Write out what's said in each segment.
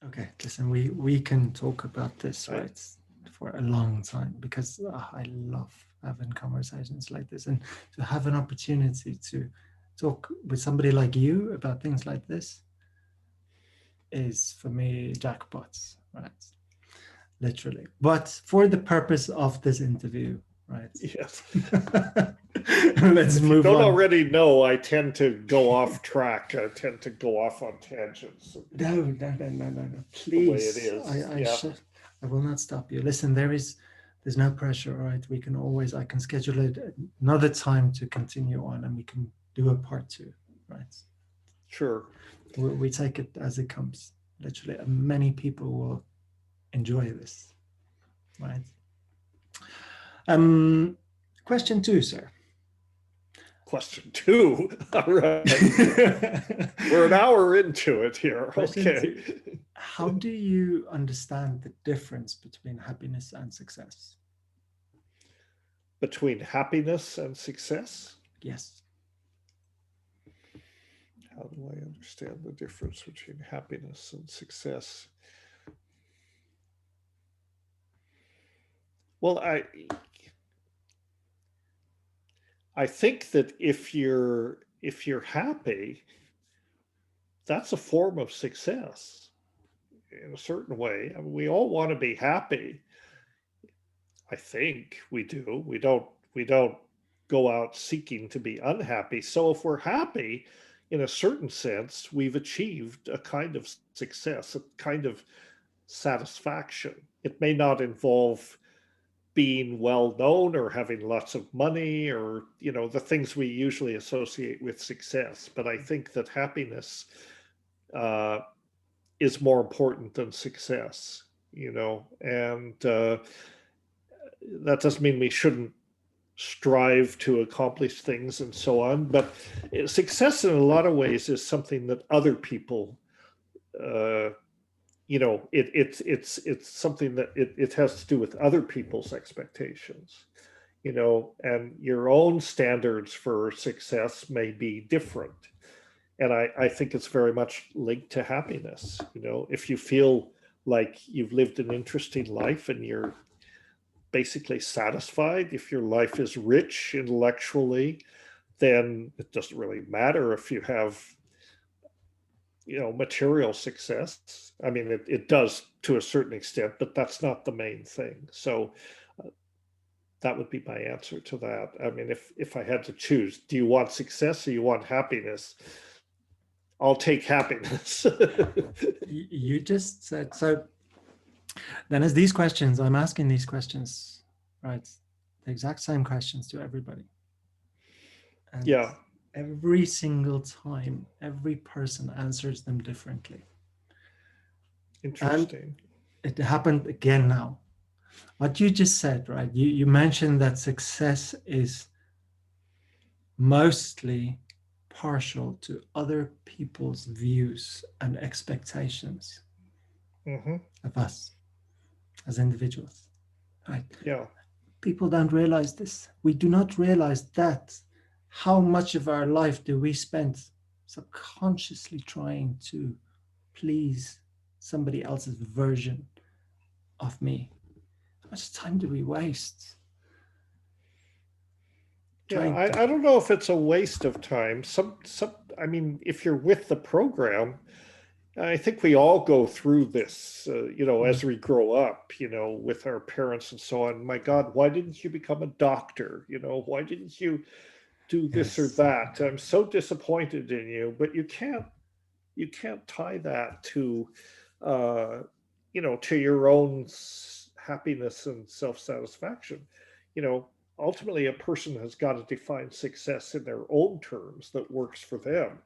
Okay, listen, we can talk about this, Right? right, for a long time because I love having conversations like this, and to have an opportunity to talk with somebody like you about things like this is for me jackpots, right? Literally. But for the purpose of this interview, right? Yes. Let's If you move don't on. already know, I tend to go off track. I tend to go off on tangents. No, no, no, no, no, no. The way it Please, is. I Yeah, should, I will not stop you. Listen, there's no pressure, all right? We can always, I can schedule it another time to continue on, and we can do a part two, right? sure. We take it as it comes, literally. And many people will enjoy this, right? Um, Question two, sir. Question two. All right. We're an hour into it here. Question Okay. two. How do you understand the difference between happiness and success? Between happiness and success? Yes. How do I understand the difference between happiness and success? Well, I think that if you're happy, that's a form of success in a certain way. I mean, we all want to be happy. I think we do. We don't go out seeking to be unhappy. So if we're happy, in a certain sense, we've achieved a kind of success, a kind of satisfaction. It may not involve being well known or having lots of money or the things we usually associate with success, but I think that happiness uh, is more important than success, and that doesn't mean we shouldn't strive to accomplish things and so on, but success in a lot of ways is something that other people uh, it's something that it has to do with other people's expectations, and your own standards for success may be different. And I think it's very much linked to happiness. If you feel like you've lived an interesting life and you're basically satisfied, if your life is rich intellectually, then it doesn't really matter if you have material success. I mean, it does to a certain extent, but that's not the main thing. So that would be my answer to that. I mean, if I had to choose, do you want success or you want happiness? I'll take happiness. You just said so. Then, as these questions, I'm asking these questions, right? The exact same questions to everybody. And Yeah, every single time, every person answers them differently. And interesting. it happened again now. What you just said, right? You mentioned that success is mostly partial to other people's views and expectations Hmm. of us as individuals, right? Yeah, People don't realize this. We do not realize that how much of our life do we spend subconsciously trying to please somebody else's version of me? How much time do we waste yeah. trying to? I don't know if it's a waste of time. Some. I mean, if you're with the program, I think we all go through this, Mm, as we grow up, with our parents and so on. My God, why didn't you become a doctor? Why didn't you do this or yes. that? I'm so disappointed in you. But you can't tie that uh, to your own happiness and self-satisfaction. You know, Ultimately, a person has got to define success in their own terms that works for them.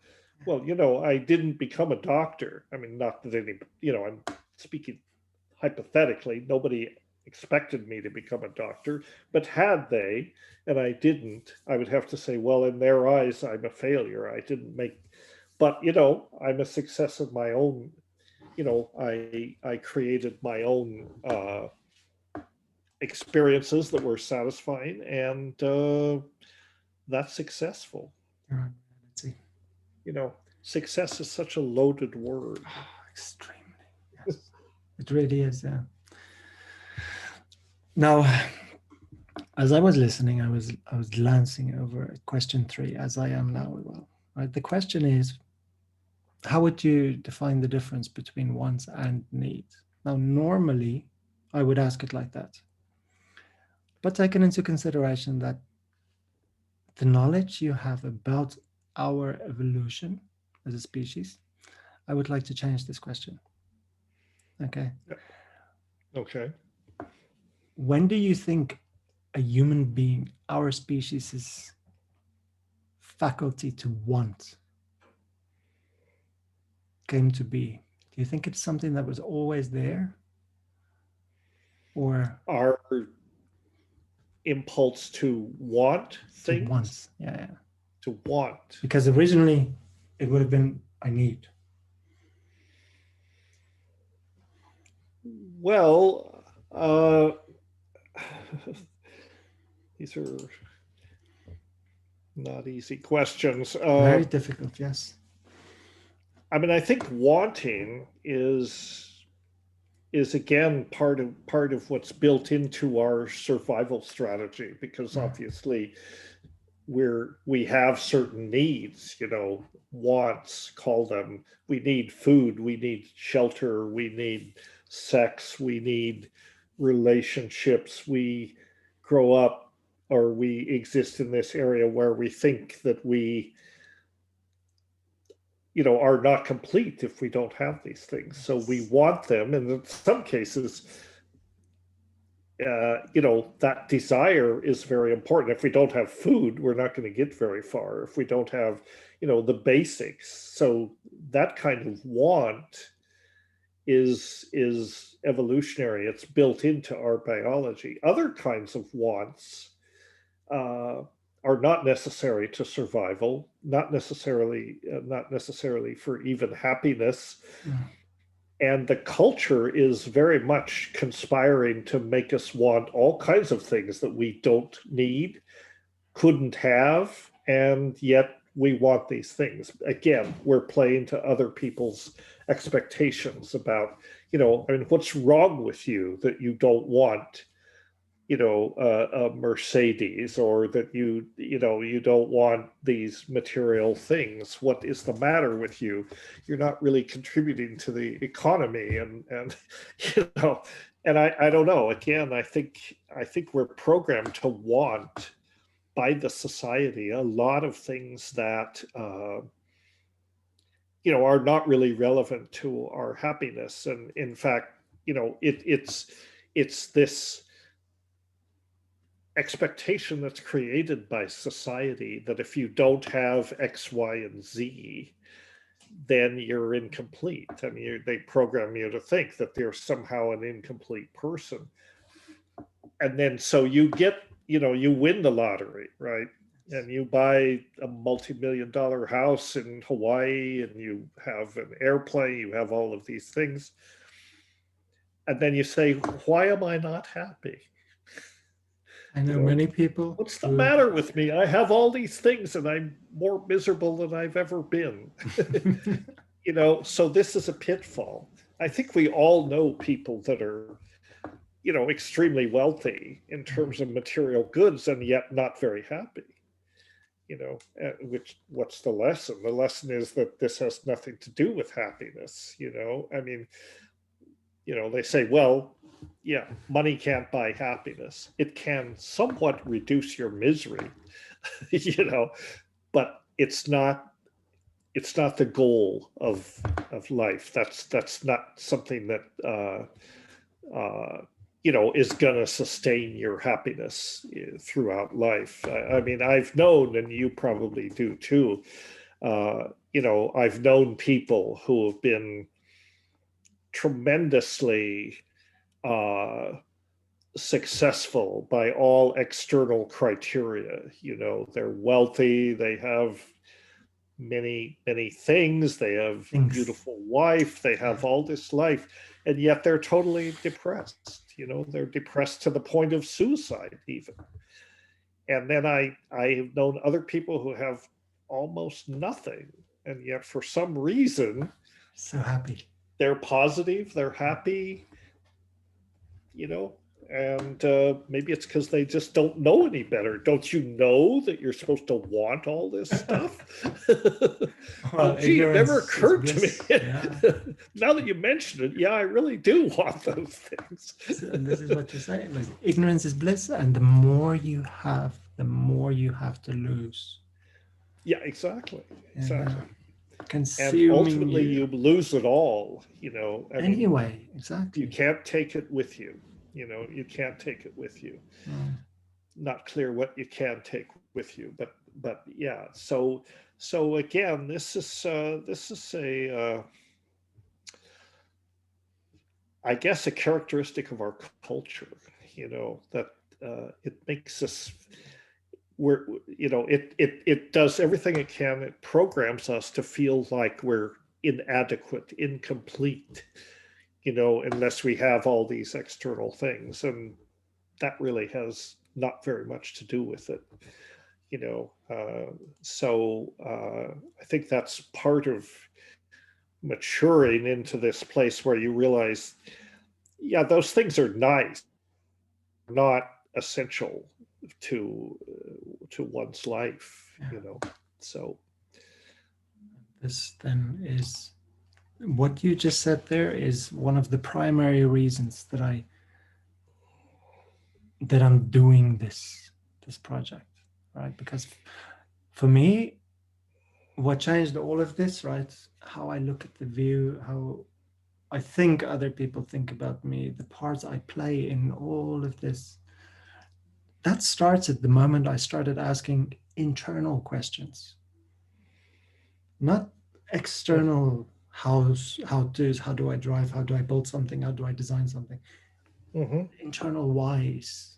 Well, I didn't become a doctor. I mean, not that I'm speaking hypothetically, nobody expected me to become a doctor, but had they, and I didn't, I would have to say, well, in their eyes, I'm a failure. I didn't make, but I'm a success of my own. I created my own experiences that were satisfying, and that's successful. Right. Let's see. Success is such a loaded word. Oh, extremely. It really is. Yeah. Now, as I was listening, I was glancing over question 3, as I am now. Well, right. The question is, how would you define the difference between wants and needs? Now, normally, I would ask it like that, but taking into consideration that the knowledge you have about our evolution as a species, I would like to change this question. Okay. Yeah. Okay. When do you think a human being, our species' faculty to want came to be? Do you think it's something that was always there? Or Our impulse to want to things, want? Yeah, yeah. to want. Because originally it would have been, I need. Well, these are not easy questions. Very difficult, yes. I mean, I think wanting is again part of what's built into our survival strategy, because Mm. obviously we have certain needs, wants, call them. We need food, we need shelter, we need sex, we need relationships. We grow up, or we exist in this area where we think that we are not complete if we don't have these things. So we Yes. want them, and in some cases, that desire is very important. If we don't have food, we're not going to get very far. If we don't have, the basics. So that kind of want is evolutionary. It's built into our biology. Other kinds of wants uh, are not necessary to survival, not necessarily for even happiness. Mm. And the culture is very much conspiring to make us want all kinds of things that we don't need, couldn't have, and yet we want these things. Again, we're playing to other people's expectations about, I mean, what's wrong with you that you don't want, a Mercedes, or that you don't want these material things. What is the matter with you? You're not really contributing to the economy, and you know, and I don't know. Again, I think we're programmed to want by the society a lot of things that are not really relevant to our happiness. And in fact, it's this expectation that's created by society that if you don't have X, Y, and Z, then you're incomplete. I mean, they program you to think that you're somehow an incomplete person. And then so you win the lottery, right? And you buy a multi-million dollar house in Hawaii, and you have an airplane, you have all of these things. And then you say, why am I not happy? I You know know, many people what's the who. matter with me? I have all these things and I'm more miserable than I've ever been. So this is a pitfall. I think we all know people that are, extremely wealthy in terms of material goods and yet not very happy. Which what's the lesson? The lesson is that this has nothing to do with happiness. I mean, they say, well, yeah, money can't buy happiness. It can somewhat reduce your misery, you know, but it's not the goal of life. That's not something that is going to sustain your happiness throughout life. I mean, I've known, and you probably do too. I've known people who have been tremendously uh, successful by all external criteria. They're wealthy, they have many things, they have Thanks. beautiful wife, they have all this life, and yet they're totally depressed. They're depressed to the point of suicide even. And then I have known other people who have almost nothing, and yet for some reason So happy. they're positive, they're happy, you know, and maybe it's because they just don't know any better. Don't you know that you're supposed to want all this stuff? Well, Oh, gee, it never ignorance is occurred to me. bliss. Yeah. Now that you mention it, yeah, I really do want those things. So, and this is what you're saying. Like ignorance is bliss, and the more you have, the more you have to lose. Yeah, exactly, Yeah. exactly. And Consuming ultimately, you. you lose it all. You know, I mean, Anyway, you exactly. can't take it with you. You know, you can't take it with you. Mm. Not clear what you can take with you, but yeah. So again, this is a I guess a characteristic of our culture. You know that it makes us we're you know it does everything it can. It programs us to feel like we're inadequate, incomplete, you know, unless we have all these external things. And that really has not very much to do with it, you know. I think that's part of maturing into this place where you realize, yeah, those things are nice, not essential to one's life, Yeah. you know. So This then is what you just said there is one of the primary reasons that I'm doing this project, right? Because for me, what changed all of this, right? How I look at the view, how I think other people think about me, the parts I play in all of this. That starts at the moment I started asking internal questions, not external how do's, how do I drive, how do I build something, how do I design something, mm-hmm. internal whys.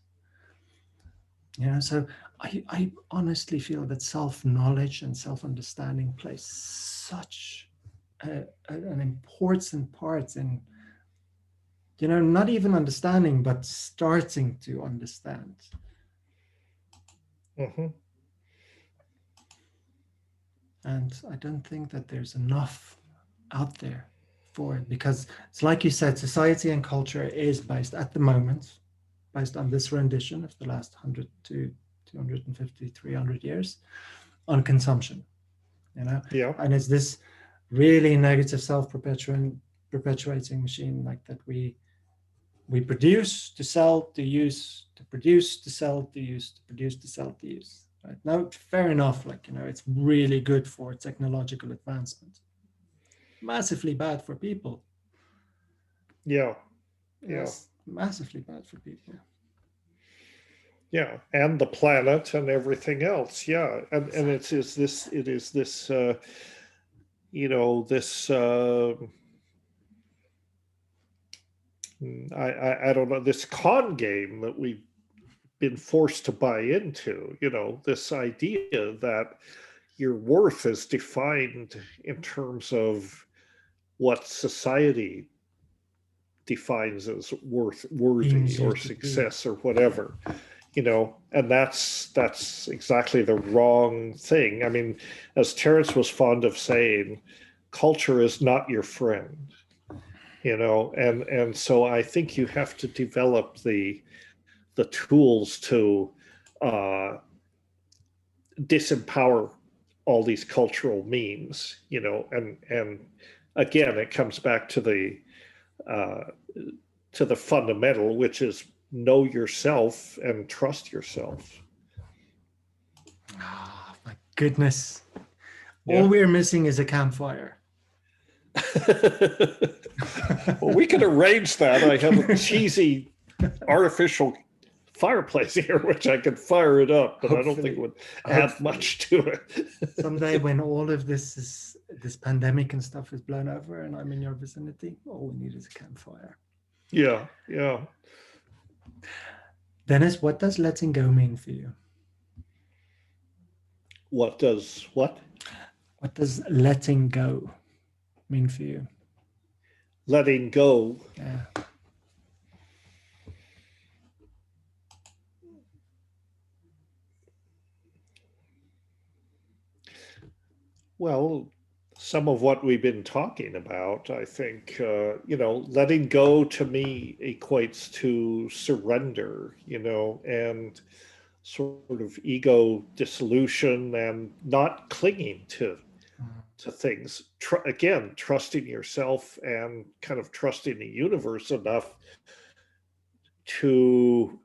So I honestly feel that self-knowledge and self-understanding plays such an important part in, not even understanding, but starting to understand. Mm-hmm. And I don't think that there's enough out there for it, because it's like you said, society and culture is based at the moment, based on this rendition of the last 100 to 250, 300 years on consumption, Yeah. and it's this really negative perpetuating machine, like that we produce to sell to use, to produce to sell to use, to produce to sell to use. Right now, fair enough. Like, it's really good for technological advancement. Massively bad for people. Yeah. Yeah. Yes, massively bad for people. Yeah, and the planet and everything else. Yeah, and Exactly. it is this you know this I don't know, this con game that we've been forced to buy into. You know, this idea that your worth is defined in terms of what society defines as worthy Deems you or to be. success or whatever, you know. And that's exactly the wrong thing. I mean, as Terence was fond of saying, culture is not your friend, you know. And so I think you have to develop the tools to uh, disempower all these cultural memes, you know. And again, it comes back uh, to the fundamental, which is know yourself and trust yourself. Ah, my goodness. All Yeah. we're missing is a campfire. Well, we could arrange that. I have a cheesy artificial fireplace here, which I could fire it up, but I don't think it Hopefully, would add hopefully. much to it. Someday when all of this pandemic and stuff is blown over and I'm in your vicinity, all we need is a campfire. Yeah, yeah. Dennis, what does letting go mean for you? What does what? What does letting go mean for you? Letting go. Yeah. Well, some of what we've been talking about. I think, letting go to me equates to surrender, and sort of ego dissolution and not clinging to things. Again, trusting yourself and kind of trusting the universe enough to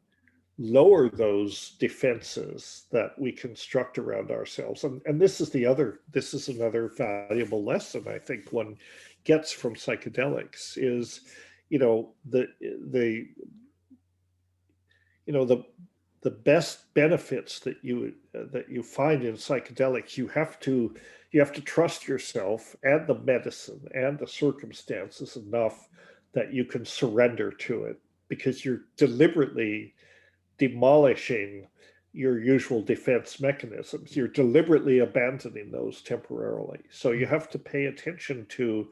lower those defenses that we construct around ourselves. And this is another valuable lesson I think one gets from psychedelics is, the you know the the best benefits that you find in psychedelics, you have to trust yourself and the medicine and the circumstances enough that you can surrender to it, because you're deliberately demolishing your usual defense mechanisms. You're deliberately abandoning those temporarily. So you have to pay attention to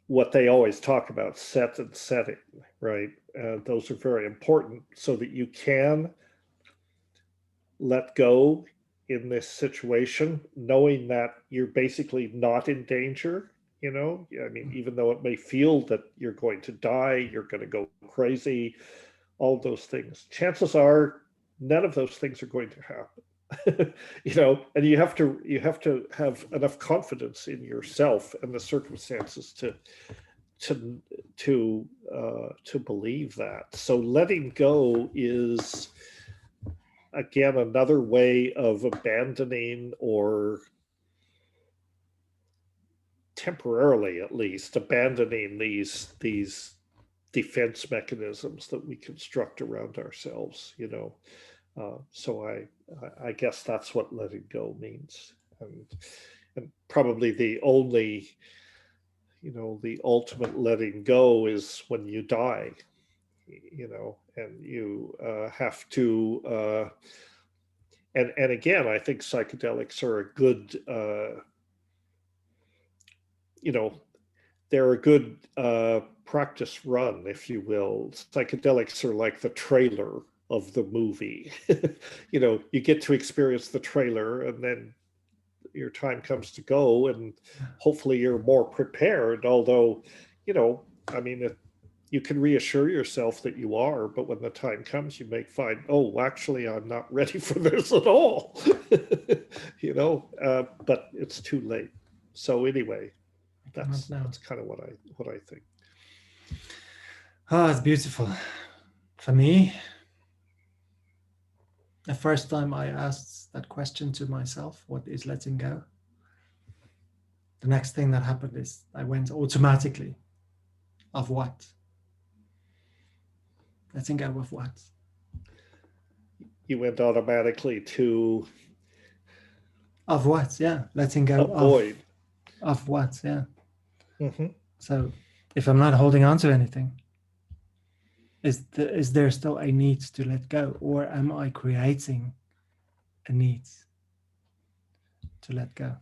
what they always talk about, set and setting, right? Those are very important so that you can let go in this situation, knowing that you're basically not in danger. I mean, even though it may feel that you're going to die, you're going to go crazy, all those things, chances are none of those things are going to happen. And you have to have enough confidence in yourself and the circumstances to to believe that. So letting go is, again, another way of abandoning, or temporarily at least abandoning, these defense mechanisms that we construct around ourselves. So I guess that's what letting go means. And probably the ultimate letting go is when you die, and you have to and again, I think psychedelics are a good you know they're a good practice run, if you will. Psychedelics are like the trailer of the movie. You get to experience the trailer, and then your time comes to go, and hopefully you're more prepared. Although, I mean, you can reassure yourself that you are, but when the time comes, you may find, oh, actually, I'm not ready for this at all. But it's too late. So anyway, that's kind of what I think. Oh, it's beautiful. For me, the first time I asked that question to myself, what is letting go? The next thing that happened is I went automatically, of what? Letting go of what? You went automatically to Of what? Yeah, letting go avoid. Of what? Yeah. Mm-hmm. So if I'm not holding on to anything, is there still a need to let go, or am I creating a need to let go?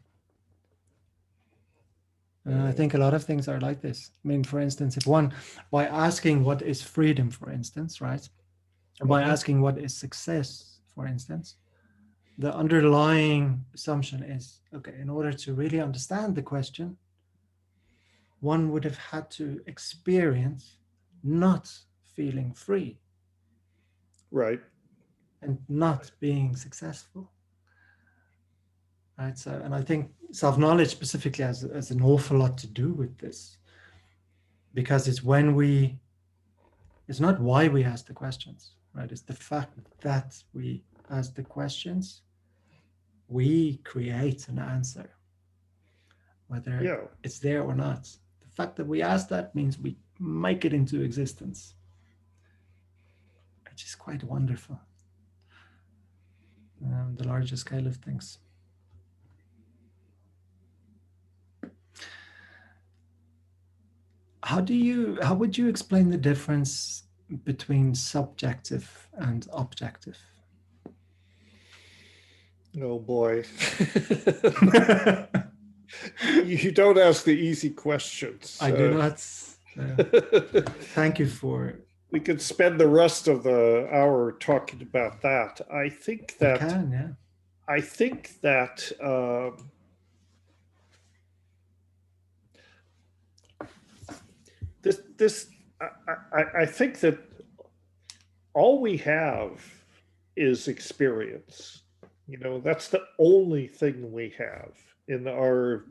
And I think a lot of things are like this. I mean, for instance, if one, by asking what is freedom, for instance, right? Or by asking what is success, for instance, the underlying assumption is, okay, in order to really understand the question, one would have had to experience not feeling free. Right. And not being successful. Right. So, and I think self-knowledge specifically has an awful lot to do with this, because it's not why we ask the questions, right? It's the fact that we ask the questions, we create an answer, whether it's there or not. The fact that we ask that means we make it into existence, which is quite wonderful. The larger scale of things. How would you explain the difference between subjective and objective? Oh boy. You don't ask the easy questions. I do not. Thank you for. We could spend the rest of the hour talking about that. I think that this I think that all we have is experience. You know, that's the only thing we have in our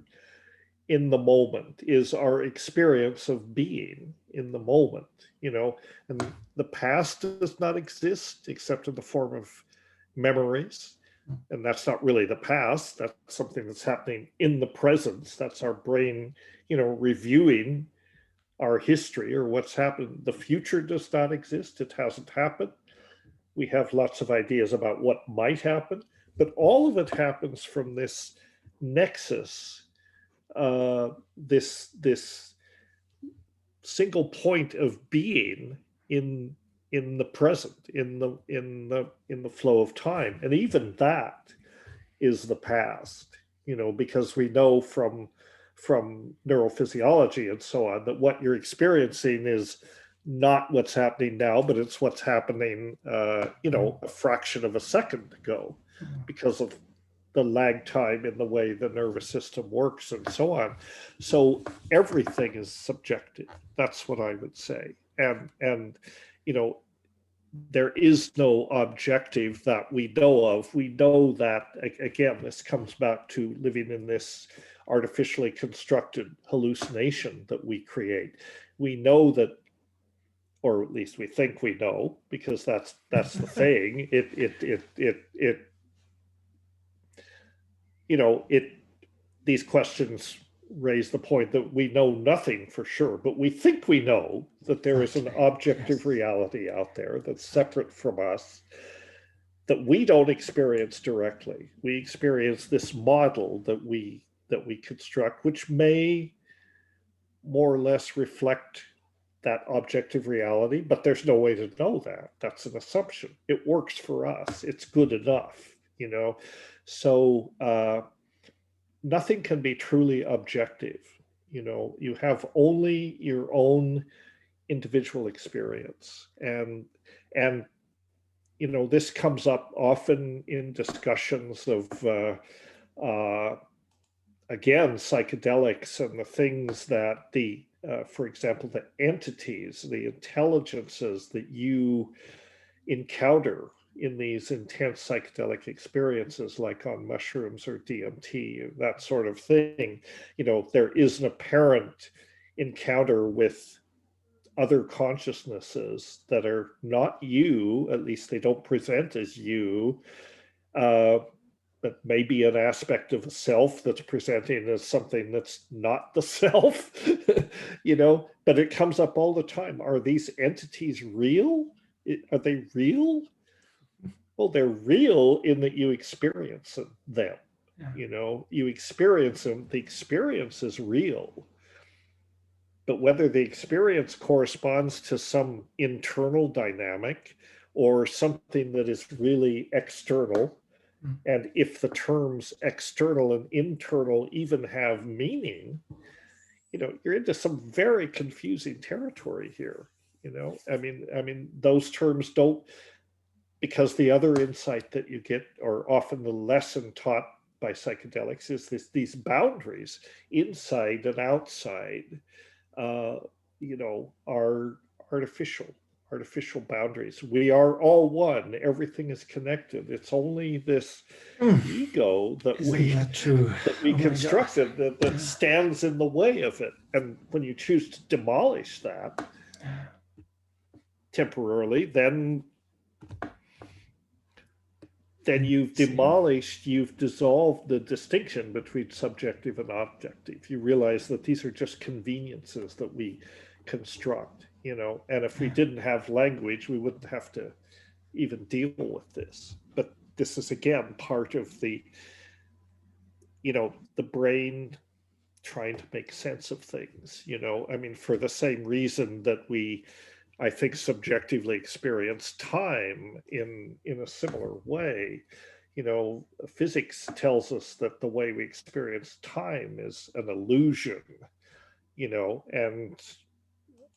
in the moment is our experience of being in the moment, you know, and the past does not exist except in the form of memories. And that's not really the past. That's something that's happening in the presence. That's our brain, you know, reviewing our history or what's happened. The future does not exist. It hasn't happened. We have lots of ideas about what might happen, but all of it happens from this nexus, this single point of being in the present, in the flow of time, and even that is the past. You know, because we know from neurophysiology and so on that what you're experiencing is not what's happening now, but it's what's happening, you know, a fraction of a second ago, because of the lag time in the way the nervous system works and so on. So everything is subjective. That's what I would say. And you know, there is no objective that we know of. We know that, again, this comes back to living in this artificially constructed hallucination that we create. We know that, or at least we think we know, because that's the thing. It you know, it these questions raise the point that we know nothing for sure, but we think we know that there is an Exactly. objective Yes. reality out there that's separate from us, that we don't experience directly. We experience this model that we construct, which may more or less reflect that objective reality, but there's no way to know that. That's an assumption. It works for us. It's good enough, you know. So nothing can be truly objective. You know, you have only your own individual experience, and you know, this comes up often in discussions of uh, again, psychedelics and the things that for example, the entities, the intelligences that you encounter in these intense psychedelic experiences, like on mushrooms or DMT, that sort of thing. You know, there is an apparent encounter with other consciousnesses that are not you, at least they don't present as you, uh, but maybe an aspect of a self that's presenting as something that's not the self, you know, but it comes up all the time. Are these entities real? Are they real? Well, they're real in that you experience them. Yeah. You know, you experience them, the experience is real. But whether the experience corresponds to some internal dynamic or something that is really external, Mm. and if the terms external and internal even have meaning, you know, you're into some very confusing territory here. You know, I mean, those terms don't, because the other insight that you get, or often the lesson taught by psychedelics, is these boundaries inside and outside, uh, you know, are artificial, artificial boundaries. We are all one. Everything is connected. It's only this Mm. ego that Isn't we that true? that we Oh my God. constructed that Yeah. stands in the way of it. And when you choose to demolish that temporarily, then you've See. demolished, you've dissolved the distinction between subjective and objective. You realize that these are just conveniences that we construct, you know, and if we Yeah. didn't have language, we wouldn't have to even deal with this. But this is again part of the, you know, the brain trying to make sense of things, you know. I mean, for the same reason that we, I think, subjectively experience time in a similar way. You know, physics tells us that the way we experience time is an illusion, you know, and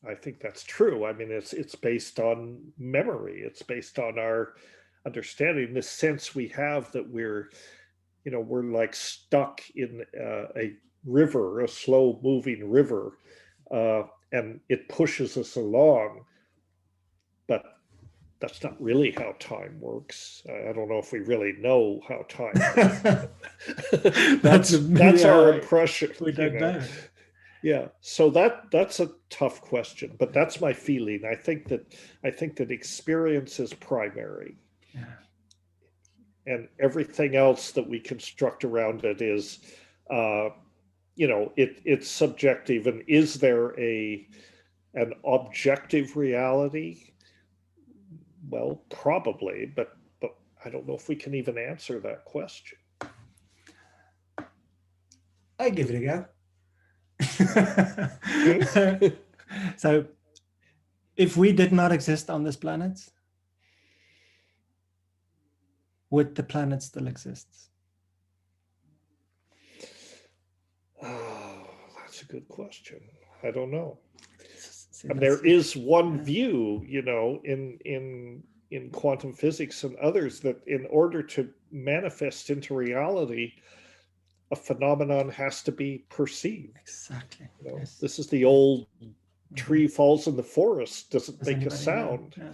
I think that's true. I mean, it's based on memory. It's based on our understanding, this sense we have that we're, you know, we're like stuck in a river, a slow moving river, and it pushes us along, but that's not really how time works. I don't know if we really know how time works. That's our yeah, impression, we don't know. Yeah. So that's a tough question, but that's my feeling. I think that experience is primary, Yeah, and everything else that we construct around it is, uh, it's subjective. And is there an objective reality? Well, probably, but I don't know if we can even answer that question. I give it a Hmm? go. So, if we did not exist on this planet, would the planet still exist? Oh, that's a good question. I don't know. See, And there that's is one yeah, view, in quantum physics and others, that in order to manifest into reality, a phenomenon has to be perceived. exactly. Yes. This is the old Mhm. tree falls in the forest, doesn't Does make a anybody know? sound. Yeah.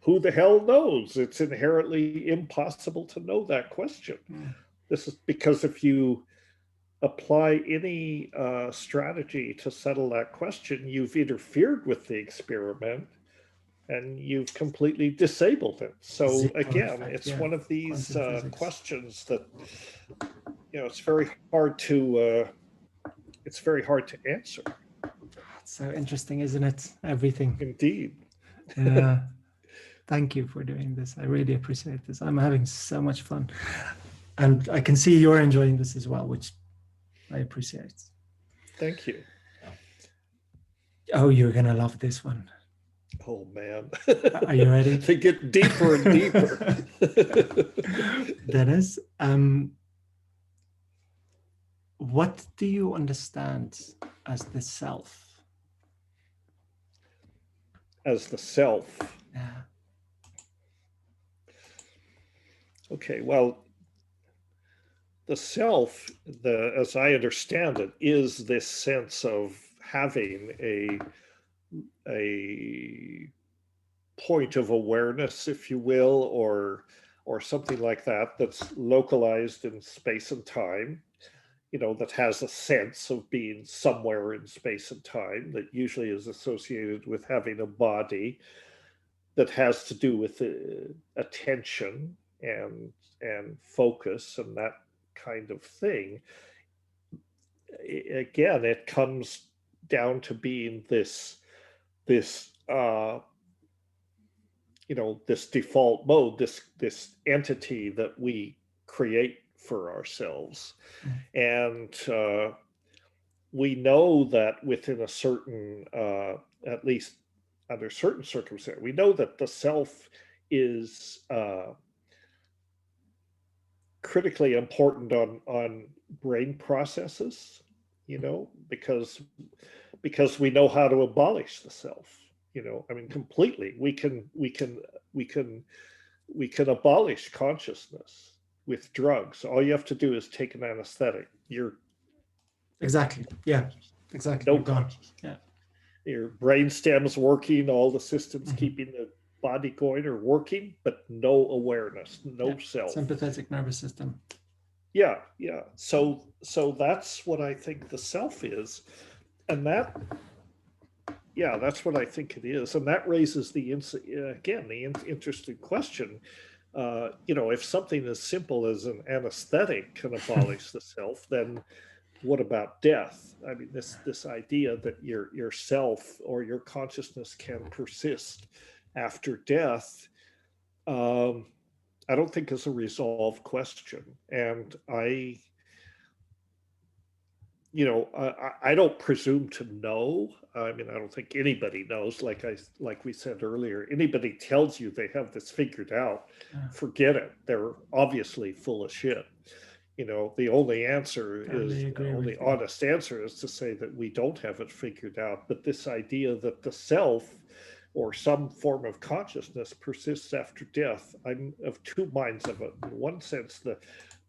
Who the hell knows? It's inherently impossible to know that question. Mm. This is because if you apply any strategy to settle that question, you've interfered with the experiment and you've completely disabled it. So Zero again, effect. it's Yeah. one of these Quantum physics. questions that it's very hard to answer. It's so interesting, isn't it? Everything. Indeed. Yeah. Thank you for doing this. I really appreciate this. I'm having so much fun. And I can see you're enjoying this as well, which I appreciate. Thank you. Oh, you're going to love this one. Oh man. Are you ready? They get deeper and deeper. Dennis, what do you understand as the self? As the self. Yeah. Okay, well, the self, as I understand it, is this sense of having a point of awareness, if you will, or something like that, that's localized in space and time, that has a sense of being somewhere in space and time, that usually is associated with having a body, that has to do with attention and focus and that kind of thing. Again, it comes down to being this this default mode, this entity that we create for ourselves. Mm. And we know that within a certain, at least under certain circumstances, we know that the self is critically important on brain processes, because we know how to abolish the self. I mean, completely. We can abolish consciousness with drugs. All you have to do is take an anesthetic. You're Exactly. Yeah. Exactly. no You're gone. conscious. Yeah. Your brain stem's working, all the systems Mhm. keeping the body going are working, but no awareness, Yeah. no self. Sympathetic nervous system. Yeah, yeah. So that's what I think the self is. And that's what I think it is. And that raises the interesting question. If something as simple as an anesthetic can abolish the self, then what about death? I mean, this idea that your self or your consciousness can persist after death, um, I don't think is a resolved question. And I don't presume to know. I mean, I don't think anybody knows. Like we said earlier, anybody tells you they have this figured out, Yeah. forget it. They're obviously full of shit. The only answer Totally is, agree only with you. honest answer is to say that we don't have it figured out. But this idea that the self or some form of consciousness persists after death, I'm of two minds of it. In one sense,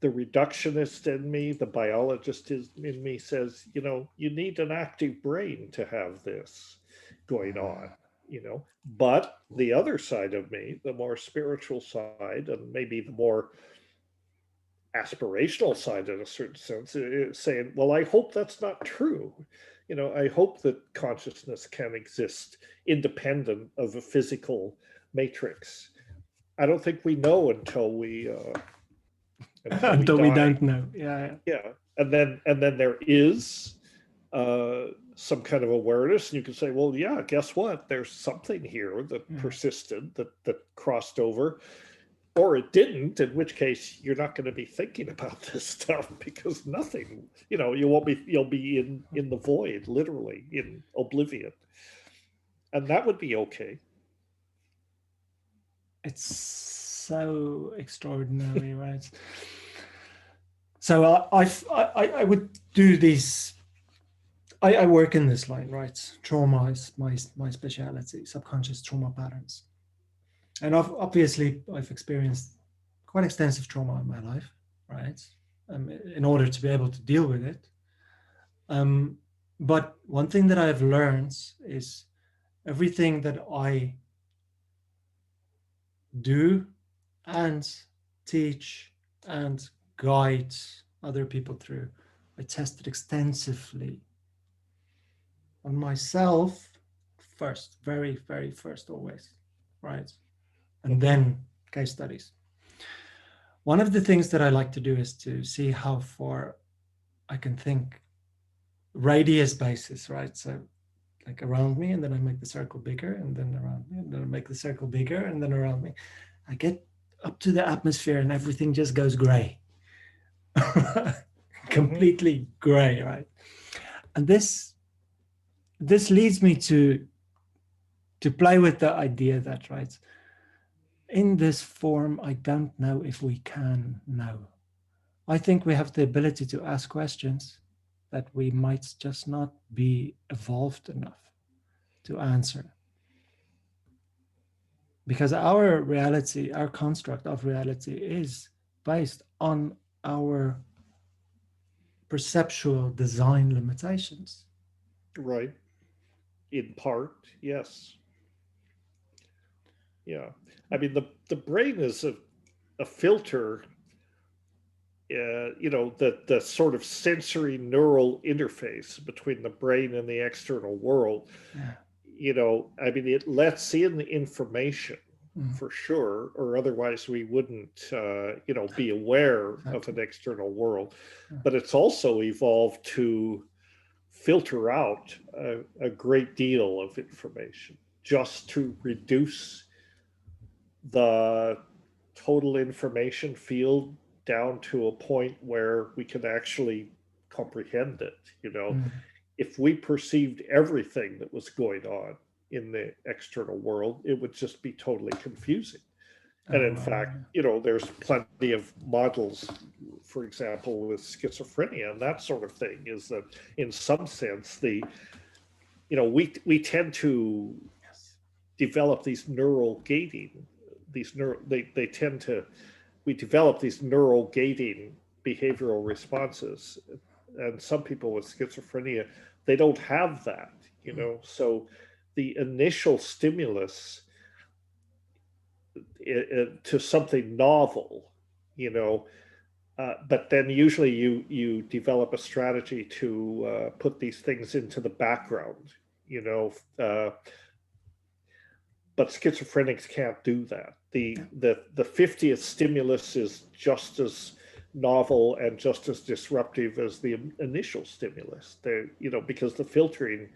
the reductionist in me, the biologist in me says, you need an active brain to have this going on. But the other side of me, the more spiritual side, and maybe the more aspirational side in a certain sense, is saying, well, I hope that's not true. I hope that consciousness can exist independent of a physical matrix. I don't think we know until we until we die. don't know. Yeah, Yeah, and then there is some kind of awareness, and you can say, well, yeah, guess what? There's something here that yeah. persisted, that crossed over, or it didn't. In which case, you're not going to be thinking about this stuff because nothing. You won't be. You'll be in the void, literally in oblivion, and that would be okay. It's so extraordinary, right? So I would do these. I work in this line, right? Trauma is my speciality, subconscious trauma patterns. And obviously, I've experienced quite extensive trauma in my life, right? In order to be able to deal with it. But one thing that I've learned is everything that I do and teach and guide other people through, I tested extensively on myself first, very, very first, always, right? And Mhm. then case studies. One of the things that I like to do is to see how far I can think radius basis, right? So like around me, and then I make the circle bigger, and then around me, and then I make the circle bigger, and then around me. I get up to the atmosphere, and everything just goes gray, Mhm. completely gray, right? And this leads me to play with the idea that, right, in this form, I don't know if we can know. I think we have the ability to ask questions that we might just not be evolved enough to answer. Because our reality, our construct of reality is based on our perceptual design limitations. Right. In part, yes. Yeah. I mean, the brain is a filter, the sort of sensory neural interface between the brain and the external world. Yeah. I mean, it lets in information Mm, for sure, or otherwise we wouldn't, be aware of exactly. an external world. Yeah. But it's also evolved to filter out a great deal of information just to reduce the total information field down to a point where we can actually comprehend it. Mm. If we perceived everything that was going on in the external world, it would just be totally confusing. And in Oh, fact, there's plenty of models, for example, with schizophrenia and that sort of thing, is that in some sense, we tend to yes. develop these neural gating, they tend to, we develop these neural gating behavioral responses. And some people with schizophrenia, they don't have that, Mm. so the initial stimulus to something novel, you know but then usually you develop a strategy to put these things into the background, you know uh, but schizophrenics can't do that. Yeah. The 50th stimulus is just as novel and just as disruptive as the initial stimulus. Because the filtering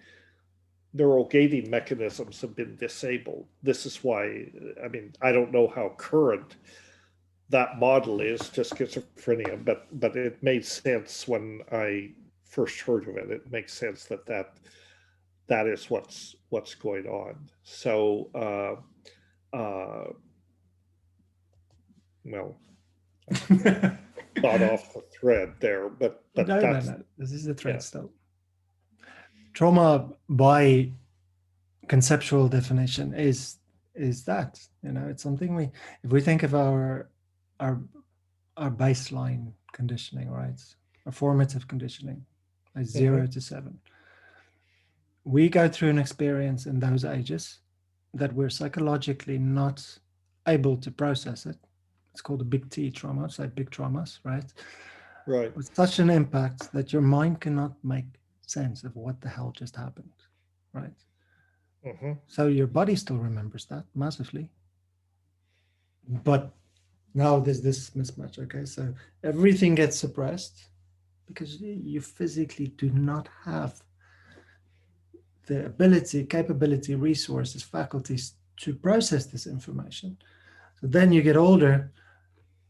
neural gating mechanisms have been disabled. This is why, I mean, I don't know how current that model is to schizophrenia, but it made sense when I first heard of it. It makes sense that is what's going on. So well, I got off the thread there, but No, no, that's, no. This is the thread yeah. still. Trauma by conceptual definition is that, it's something we, if we think of our our baseline conditioning, right? Or formative conditioning, like Mm-hmm. 0 to 7. We go through an experience in those ages that we're psychologically not able to process it. It's called a big T trauma, it's like big traumas, right? Right. With such an impact that your mind cannot make sense of what the hell just happened, right? Mm-hmm. So your body still remembers that massively. But now there's this mismatch, okay? So everything gets suppressed because you physically do not have the ability, capability, resources, faculties to process this information. So then you get older,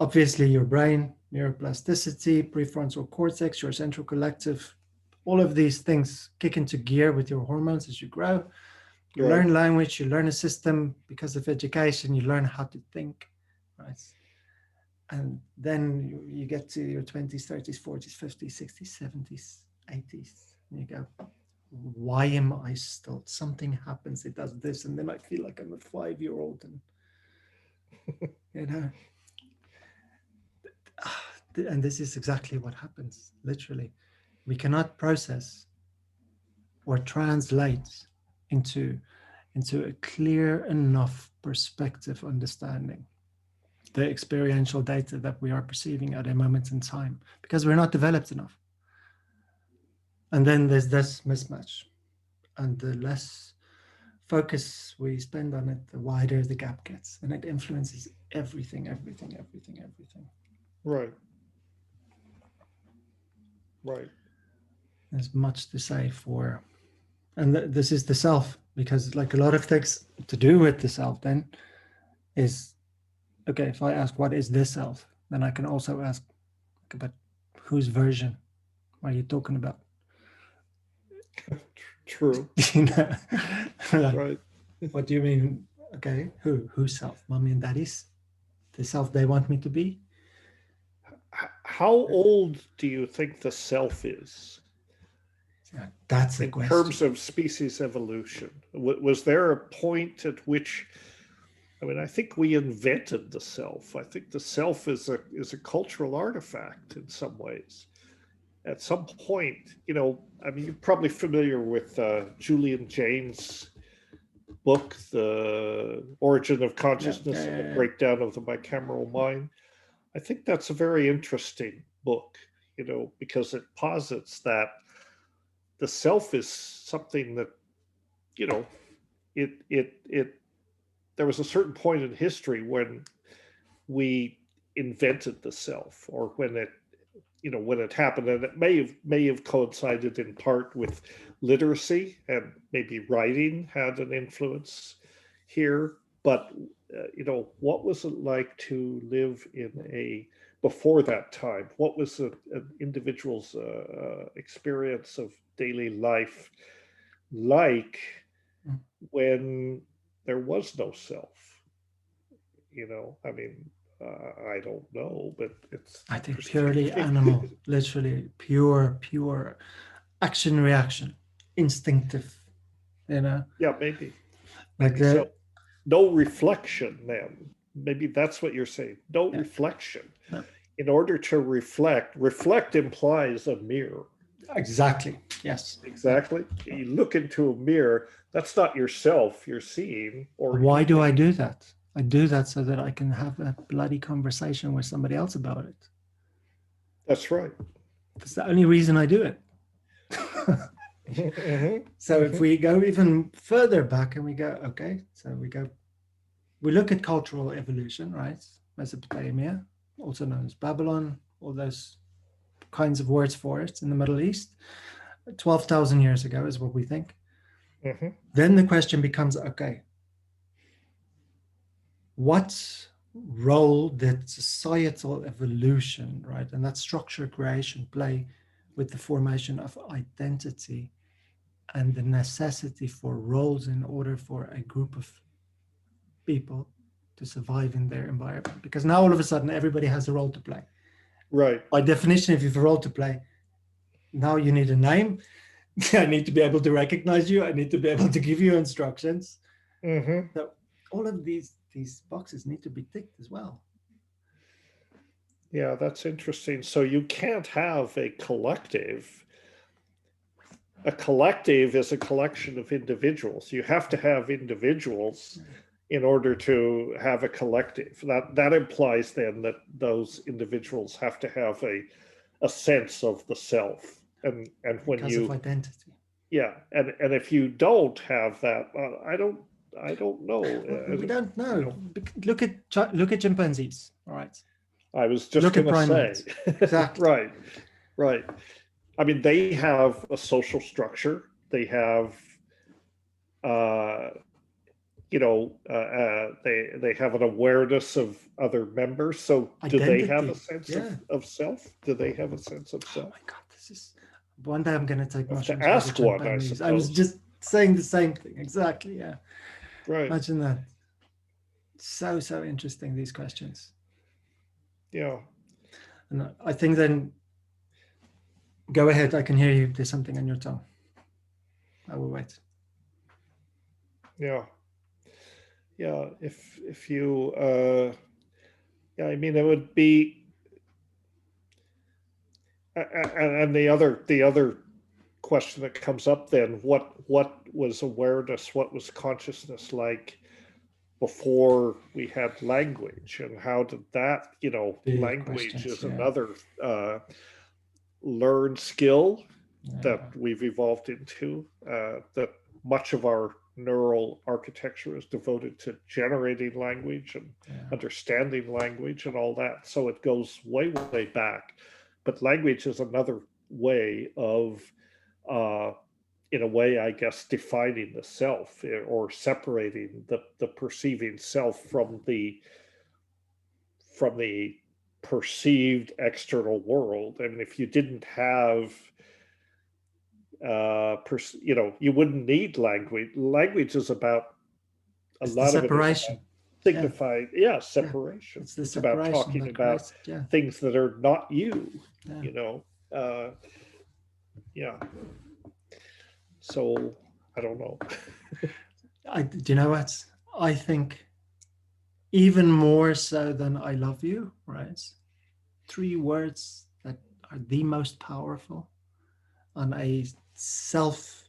obviously your brain, neuroplasticity, prefrontal cortex, your central collective, all of these things kick into gear with your hormones as you grow. You Right. learn language, you learn a system because of education, you learn how to think, right? And then you get to your 20s, 30s, 40s, 50s, 60s, 70s, 80s, and you go, why am I still? Something happens, it does this, and then I feel like I'm a 5-year-old, and you know, and this is exactly what happens. Literally, we cannot process or translate into into a clear enough perspective understanding the experiential data that we are perceiving at a moment in time because we're not developed enough. And then there's this mismatch, and the less focus we spend on it, the wider the gap gets, and it influences everything, everything, everything, everything. Right. Right. There's much to say for, and this is the self, because like a lot of things to do with the self then is, okay, if I ask what is this self, then I can also ask, but whose version are you talking about? True. You know, like, Right. what do you mean? Okay, whose self? Mommy and daddy's, the self they want me to be? How old do you think the self is Yeah, that's a in question. terms of species evolution? Was there a point at which, I mean, I think we invented the self. I think the self is a cultural artifact in some ways. At some point, I mean, you're probably familiar with Julian Jaynes' book, The Origin of Yeah, yeah, Consciousness and the yeah, yeah. Breakdown of the Bicameral Mind. I think that's a very interesting book, because it posits that the self is something that, you know, it there was a certain point in history when we invented the self, or when it happened, and it may have coincided in part with literacy, and maybe writing had an influence here. But what was it like to live in a before that time? What was an individual's experience of daily life like Mm. when there was no self? I mean, I don't know, but it's I think interesting purely to me. animal, literally pure action reaction, instinctive, you know, Yeah, maybe. like So the, no reflection then. Maybe that's what you're saying. No yeah, reflection. no, In order to reflect implies a mirror. exactly, yes, yeah. Exactly. You look into a mirror, that's not yourself you're seeing, or Why do I maybe do that? I do that so that I can have a bloody conversation with somebody else about it. that's right. That's the only reason I do it. Hmm. So if Hmm. we go even further back and we go, okay, so we look at cultural evolution, right? Mesopotamia, also known as Babylon, all those kinds of words for it in the Middle East. 12,000 years ago is what we think. Hmm. Then the question becomes, okay, what role did societal evolution, right, and that structure creation play with the formation of identity and the necessity for roles in order for a group of people to survive in their environment? Because now all of a sudden everybody has a role to play. Right. By definition, if you have a role to play, now you need a name. I need to be able to recognize you. I need to be able to give you instructions. Hmm. So all of these boxes need to be ticked as well. Yeah, that's interesting. So you can't have a collective. A collective is a collection of individuals. You have to have individuals in order to have a collective. That implies then that those individuals have to have a sense of the self. And when because of you, identity. yeah, and if you don't have that, I don't know. We don't You know. know, Look at chimpanzees. All right. I was just Look at gonna say, primates. Exactly. right, right. I mean, they have a social structure. They have, uh, they have an awareness of other members. So, do they have a Identity. sense Yeah. of self? Do they have a sense of Oh self? my God, this is one day I'm going to take I have to mushrooms with the ask one, I chimpanzees. I was suppose. just saying the same thing. Exactly. Yeah. Right. Imagine that. So, so interesting, these questions. Yeah. And I think then, go ahead. I can hear you. There's something on your tongue. I will wait. Yeah. Yeah. If you, yeah, I mean, it would be, and the other question that comes up then, what was awareness, what was consciousness like before we had language, and how did that, Big language questions. is Yeah. another learned skill that Yeah. we've evolved into, that much of our neural architecture is devoted to generating language and Yeah. understanding language and all that. So it goes way, way back. But language is another way of, uh, in a way, I guess, defining the self, or separating the perceiving self from the perceived external world. I mean, if you didn't have, you wouldn't need language. Language is about, a It's the lot of it is about separation. Yeah. signifying, yeah, Yeah. separation. It's the It's about separation talking that about creates. Yeah. things that are not you, Yeah. you know. Yeah. So I don't know. Do you know what? I think even more so than I love you, right? 3 words that are the most powerful on a self,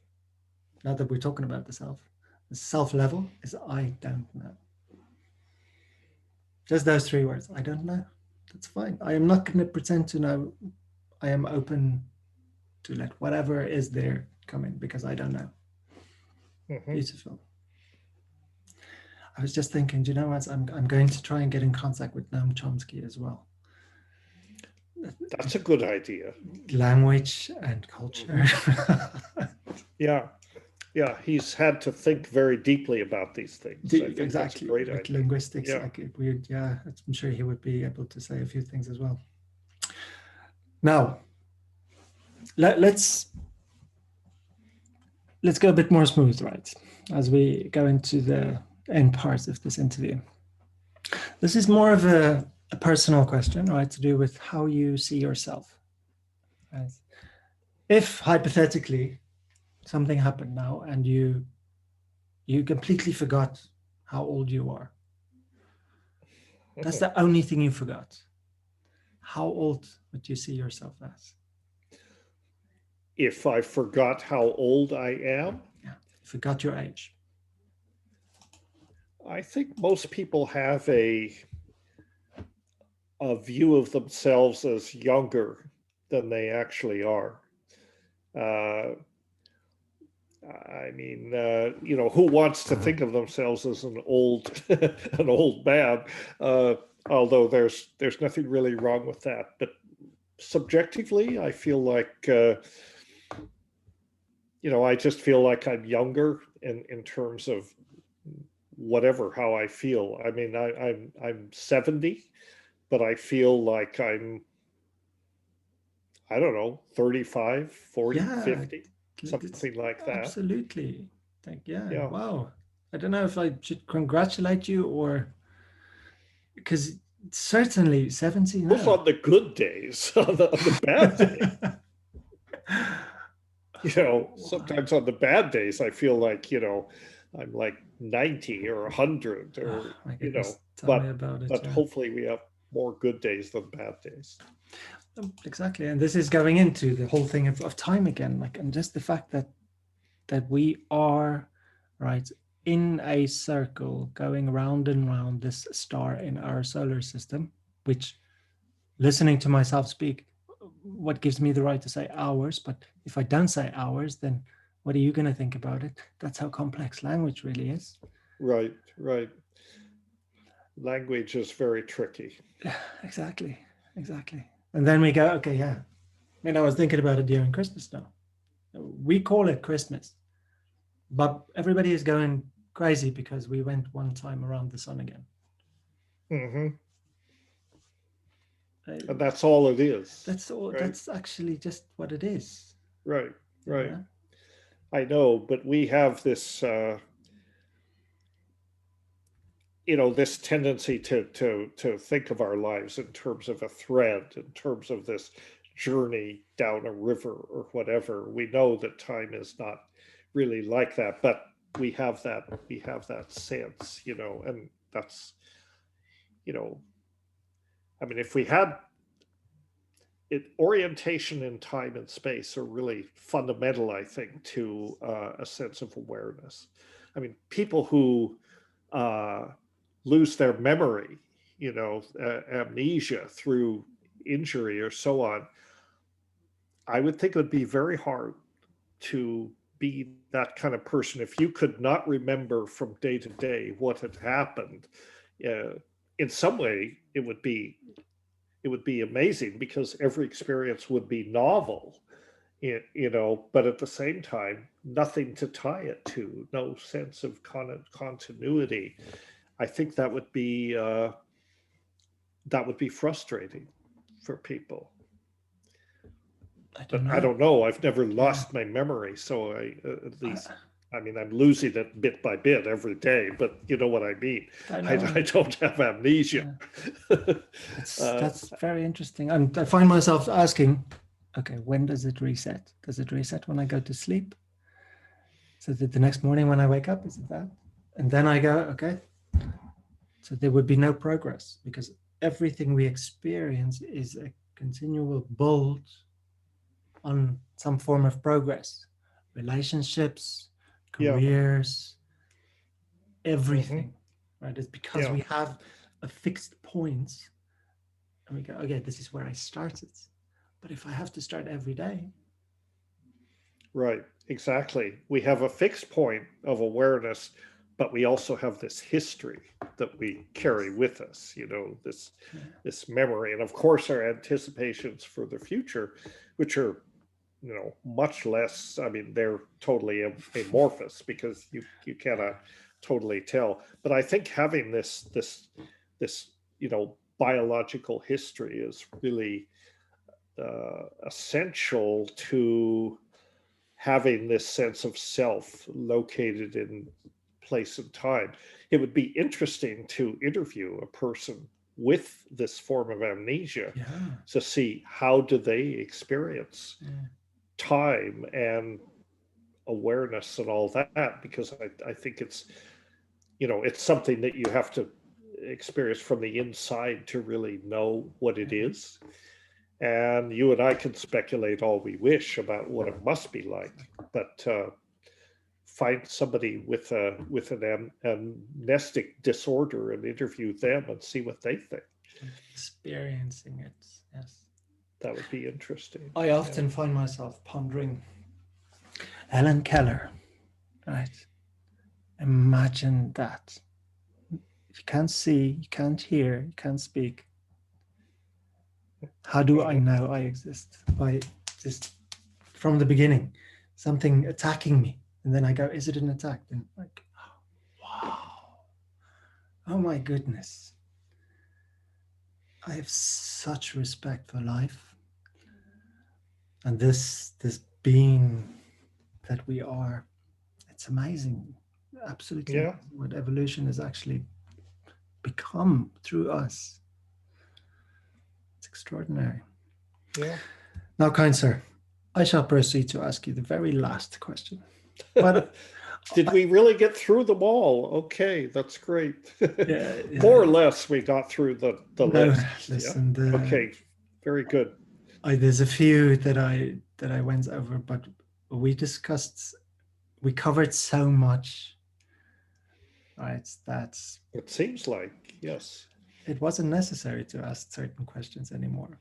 now that we're talking about the self level is I don't know. Just those 3 words. I don't know. That's fine. I am not going to pretend to know. I am open to let whatever is there come in because I don't know. Mhm. Beautiful. I was just thinking, do you know what? I'm going to try and get in contact with Noam Chomsky as well. That's a good idea. Language and culture. Yeah. Yeah. He's had to think very deeply about these things. I think that's a Exactly. great With idea. linguistics, Yeah. like weird. Yeah, I'm sure he would be able to say a few things as well. Now, let's go a bit more smooth, right? As we go into the end part of this interview. This is more of a personal question, right? To do with how you see yourself. Right? If hypothetically something happened now and you completely forgot how old you are. That's the only thing you forgot. How old would you see yourself as? If I forgot how old I am, Yeah, you forgot your age. I think most people have a view of themselves as younger than they actually are. Uh, I mean, who wants to think of themselves as an old, an old man? Uh, Although there's nothing really wrong with that, but subjectively, I feel like, I just feel like I'm younger in terms of whatever how I feel. I mean, I'm 70, but I feel like I don't know, 35, 40, Yeah, 50, it's, something like that. absolutely. Yeah, Yeah. wow. I don't know if I should congratulate you or because certainly 70 Those now. on the good days, on the bad day. Sometimes on the bad days, I feel like, I'm like 90 or 100 Oh or, my goodness, tell me but about it. but Yeah. hopefully we have more good days than bad days. Exactly. And this is going into the whole thing of time again, like, and just the fact that we are, right, in a circle going round and round this star in our solar system, which, listening to myself speak, what gives me the right to say hours? But if I don't say hours, then what are you going to think about it? That's how complex language really is. Right, right. Language is very tricky. Yeah, exactly, exactly. And then we go, okay, yeah. I was thinking about it during Christmas now. We call it Christmas, but everybody is going crazy because we went one time around the sun again. Hmm. Uh, And that's all it is, that's all. right? That's actually just what it is. Right, right. Yeah. I know, but we have this, this tendency to think of our lives in terms of a thread, in terms of this journey down a river or whatever. We know that time is not really like that, but we have that sense, and that's, you know, I mean, if we had orientation in time and space are really fundamental, I think, to a sense of awareness. I mean, people who uh, lose their memory, amnesia through injury or so on, I would think it would be very hard to be that kind of person if you could not remember from day to day what had happened. Uh, in some way, it would be amazing because every experience would be novel, but at the same time, nothing to tie it to, no sense of continuity. I think that would be frustrating for people. I don't But I know. don't know. I've never Yeah. lost my memory, so at I, least. I mean, I'm losing it bit by bit every day, but you know what I mean. I I know. don't have amnesia. Yeah. That's uh, that's very interesting. And I find myself asking, okay, when does it reset? Does it reset when I go to sleep? So that the next morning when I wake up, is it that? And then I go, okay, so there would be no progress because everything we experience is a continual build on some form of progress. Relationships, yeah. careers, Hmm. everything, right? It's because Yeah. we have a fixed point and we go, okay, this is where I started. But if I have to start every day, Right, exactly. We have a fixed point of awareness, but we also have this history that we carry with us, this yeah, this memory. And of course our anticipations for the future, which are, much less, I mean, they're totally amorphous because you cannot totally tell. But I think having this biological history is really essential to having this sense of self located in place and time. It would be interesting to interview a person with this form of amnesia yeah, to see how do they experience yeah. time and awareness and all that, because I think it's something that you have to experience from the inside to really know what it Yeah. is. And you and I can speculate all we wish about what it must be like, but find somebody with an amnestic disorder and interview them and see what they think. Experiencing it. Yes. That would be interesting. I Yeah. often find myself pondering Helen Keller, right? Imagine that. If you can't see, you can't hear, you can't speak, how do I Hmm. know I exist? By just from the beginning, something attacking me. And then I go, is it an attack? And like, wow, oh my goodness. I have such respect for life and this being that we are. It's amazing, absolutely Yeah. amazing what evolution has actually become through us. It's extraordinary. Yeah. Now, kind sir, I shall proceed to ask you the very last question. But Did we really get through them all? Okay, that's great. Yeah, More yeah. or less, we got through the No, list. Yeah. listen, Okay, very good. there's a few that I went over, but we discussed, we covered so much, right? That It seems like, yes. it wasn't necessary to ask certain questions anymore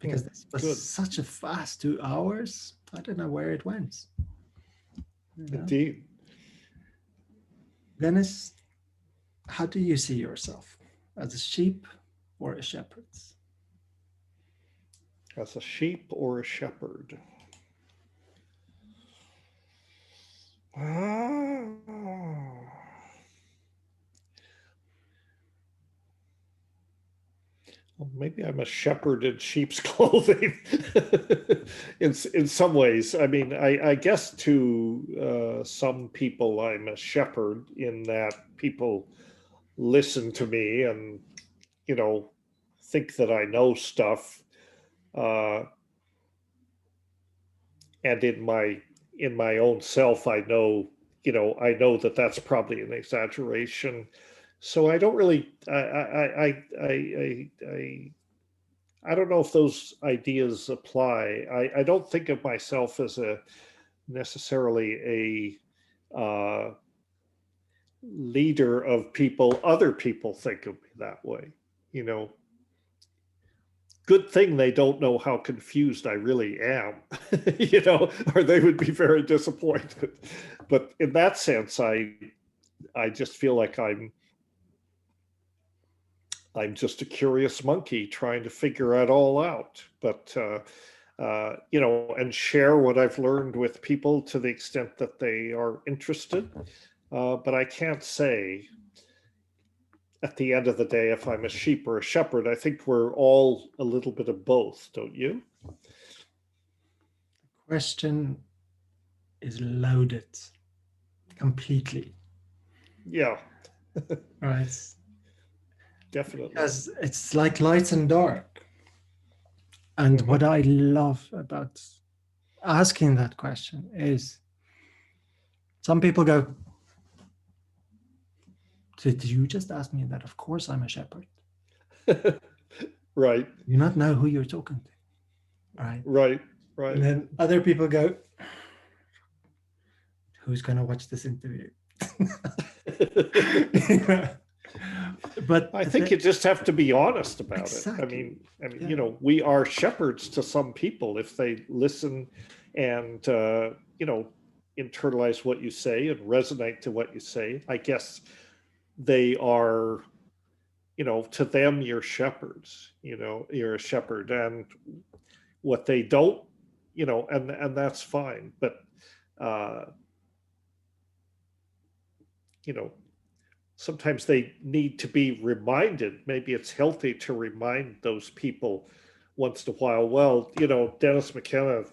Hmm, because this was good. such a fast 2 hours. I don't know where it went. You know, Indeed. Dennis, how do you see yourself, as a sheep or a shepherd? As a sheep or a shepherd? Ah. Well, maybe I'm a shepherd in sheep's clothing. In some ways, I mean, I guess to some people, I'm a shepherd in that people listen to me and you know think that I know stuff, uh, and in my own self, I know that that's probably an exaggeration. So I don't really, I don't know if those ideas apply. I don't think of myself as a necessarily a leader of people. Other people think of me that way. You know, good thing they don't know how confused I really am, or they would be very disappointed. But in that sense, I just feel like I'm just a curious monkey trying to figure it all out. But and share what I've learned with people to the extent that they are interested. But I can't say at the end of the day if I'm a sheep or a shepherd. I think we're all a little bit of both, don't you? Question is loaded completely, Yeah, right? definitely. Because it's like light and dark. And Hmm. what I love about asking that question is some people go, did you just ask me that? Of course I'm a shepherd. Right, You not know who you're talking to, right? right, And right. then other people go, who's going to watch this interview? But I think you just have to be honest about it. exactly. You Yeah. know, we are shepherds to some people if they listen and internalize what you say and resonate to what you say. I guess they are, to them you're shepherds. You're a shepherd, and what they don't, and that's fine. But uh, you know, sometimes they need to be reminded. Maybe it's healthy to remind those people once in a while. Well, Dennis McKenna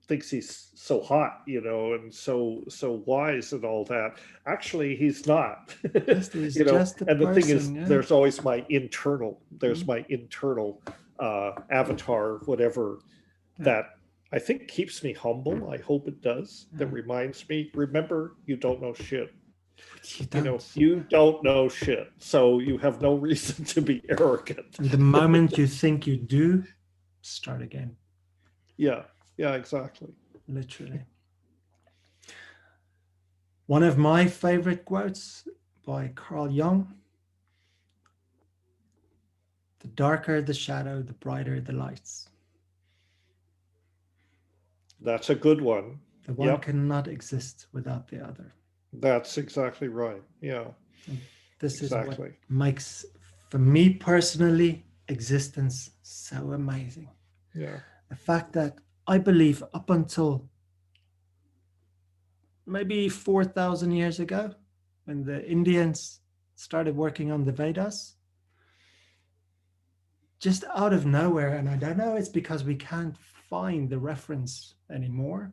thinks he's so hot, and so wise and all that. Actually, he's not. Just is just a And the thing is, person. Yeah. there's Mm. my internal avatar, whatever, Yeah. that I think keeps me humble. I hope it does. That Yeah. reminds me, remember, you don't know shit. But you don't. You don't know shit, so you have no reason to be arrogant. And the moment you think you do, start again. Yeah, yeah, exactly. Literally. One of my favorite quotes by Carl Jung: the darker the shadow, the brighter the lights. That's a good one. The one Yep, cannot exist without the other. that's exactly right. Yeah, And this is what exactly. makes, for me personally, existence so amazing. Yeah. The fact that I believe up until maybe 4,000 years ago, when the Indians started working on the Vedas, just out of nowhere, and I don't know, it's because we can't find the reference anymore,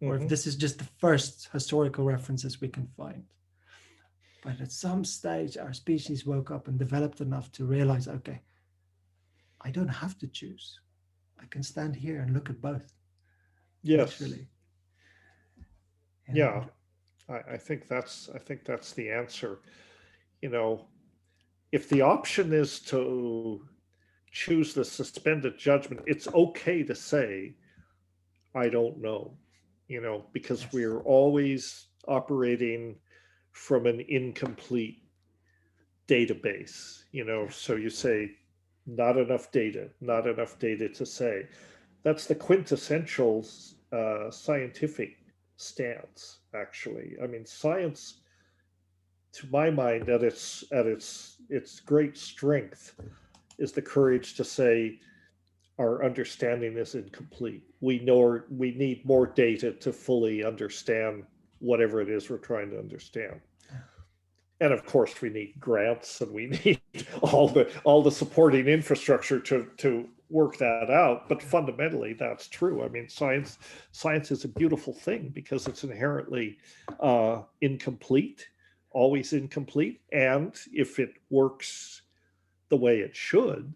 or if Hmm. this is just the first historical references we can find. But at some stage, our species woke up and developed enough to realize, okay, I don't have to choose. I can stand here and look at both, Yes. literally. Yeah. And I think that's the answer. You know, if the option is to choose the suspended judgment, it's okay to say, I don't know, because Yes. we're always operating from an incomplete database, Yes. so you say, not enough data to say. That's the quintessential scientific stance, actually. I mean, science, to my mind, at its great strength, is the courage to say our understanding is incomplete. We need more data to fully understand whatever it is we're trying to understand. Yeah. And of course, we need grants and we need all the supporting infrastructure to work that out. But fundamentally, that's true. I mean, science is a beautiful thing because it's inherently incomplete, always incomplete, and if it works the way it should,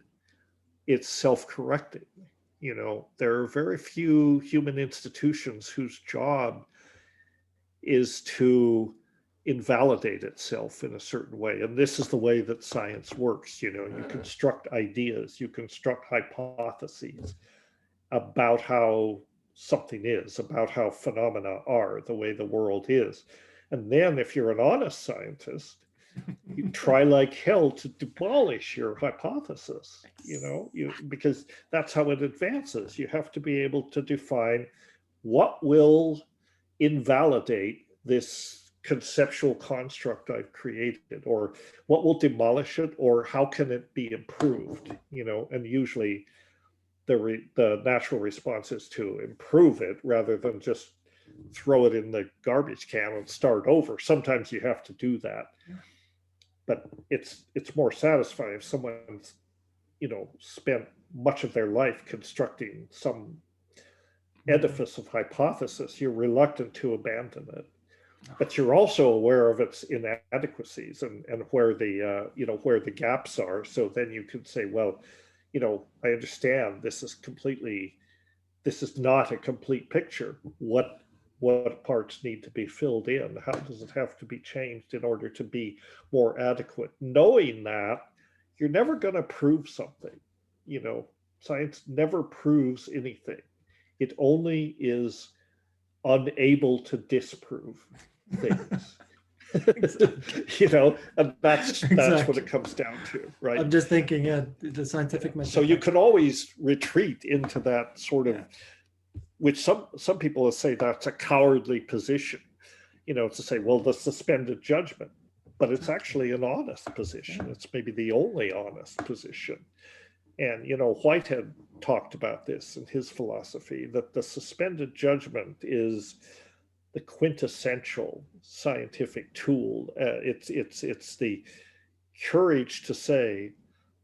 it's self-correcting. There are very few human institutions whose job is to invalidate itself in a certain way. And this is the way that science works. You construct ideas, you construct hypotheses about how something is, about how phenomena are, the way the world is. And then if you're an honest scientist, you try like hell to demolish your hypothesis, because that's how it advances. You have to be able to define what will invalidate this conceptual construct I've created, or what will demolish it, or how can it be improved, and usually the natural response is to improve it rather than just throw it in the garbage can and start over. Sometimes you have to do that, but it's more satisfying if someone's spent much of their life constructing some edifice of hypothesis. You're reluctant to abandon it, but you're also aware of its inadequacies and where where the gaps are. So then you can say, well, I understand this is not a complete picture. What parts need to be filled in? How does it have to be changed in order to be more adequate? Knowing that, you're never going to prove something. You know, Science never proves anything. It only is unable to disprove things. Exactly. And that's what it Exactly. comes down to, right? I'm just thinking, yeah, the scientific So method. you can always retreat into that sort of, Yeah. which some people will say that's a cowardly position, to say, well, the suspended judgment, but it's Exactly. actually an honest Yeah. position. It's maybe the only honest position. And Whitehead talked about this in his philosophy, that the suspended judgment is the quintessential scientific tool. It's the courage to say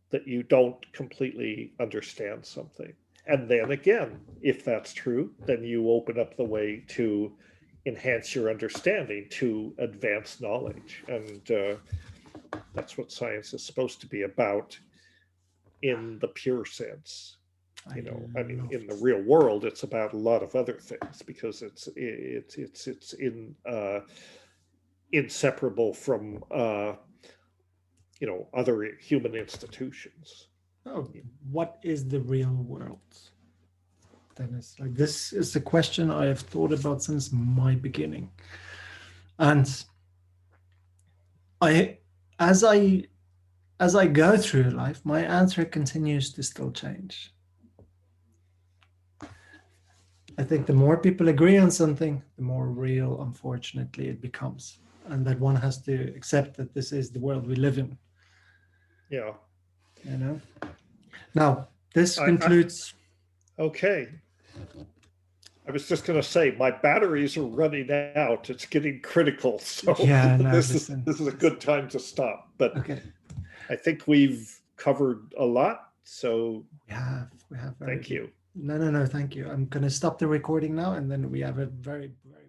that you don't completely understand something. And then again, if that's true, then you open up the way to enhance your understanding, to advance knowledge. And that's what science is supposed to be about in the pure sense. I I mean, love in the real world, it's about a lot of other things because it's inseparable from other human institutions. oh, what is the real world, Dennis? Like, this is a question I have thought about since my beginning. And I as I as I go through life, my answer continues to still change. I think the more people agree on something, the more real, unfortunately, it becomes. And that one has to accept that this is the world we live in, Yeah. you know? Now, this I concludes. okay. I was just going to say my batteries are running out. It's getting critical, so Yeah, no, this is listen. this is a good time to stop. But Okay. I think we've covered a lot. So We have very thank good. you. No, no, no, thank you. I'm going to stop the recording now, and then we have a very, very